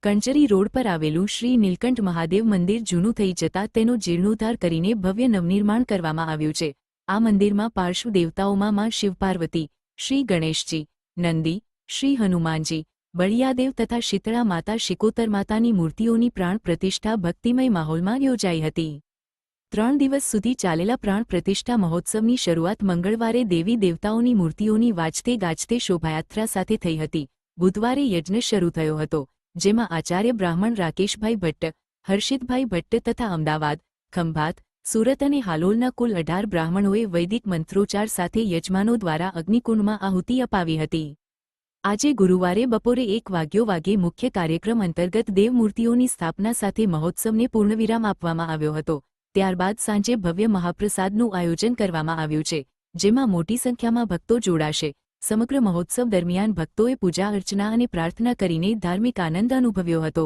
કંચરી road પર આવેલું શ્રી નીલકંઠ મહાદેવ મંદિર જૂનું થઈ જતા તેનો જીર્ણોદ્ધાર કરીને ભવ્ય નવનિર્માણ કરવામાં આવ્યું છે। આ મંદિરમાં પાર્શ્વ દેવતાઓમાં માં શિવપાર્વતી, શ્રી ગણેશજી, નંદી, શ્રી હનુમાનજી, બળિયાદેવ તથા શીતળા માતા શિકોતર માતાની મૂર્તિઓની પ્રાણ પ્રતિષ્ઠા ભક્તિમય માહોલમાં યોજાઈ હતી। 3 દિવસ સુધી ચાલેલા પ્રાણ પ્રતિષ્ઠા મહોત્સવની શરૂઆત મંગળવારે દેવી દેવતાઓની મૂર્તિઓની વાજતે ગાજતે શોભાયાત્રા સાથે થઈ હતી। બુધવારે યજ્ઞ શરૂ થયો હતો, જેમાં આચાર્ય બ્રાહ્મણ રાકેશભાઈ ભટ્ટ, હર્ષિતભાઈ ભટ્ટ તથા અમદાવાદ, ખંભાત, સુરત અને હાલોલના કુલ 18 બ્રાહ્મણોએ વૈદિક મંત્રોચ્ચાર સાથે યજમાનો દ્વારા અગ્નિકુંડમાં આહુતિ અપાવી હતી। આજે ગુરુવારે બપોરે 1 વાગ્યે મુખ્ય કાર્યક્રમ અંતર્ગત દેવમૂર્તિઓની સ્થાપના સાથે મહોત્સવને પૂર્ણવિરામ આપવામાં આવ્યો હતો। ત્યારબાદ સાંજે ભવ્ય મહાપ્રસાદનું આયોજન કરવામાં આવ્યું છે, જેમાં મોટી સંખ્યામાં ભક્તો જોડાશે। સમગ્ર મહોત્સવ દરમિયાન ભક્તોએ પૂજા અર્ચના અને પ્રાર્થના કરીને ધાર્મિક આનંદ અનુભવ્યો હતો।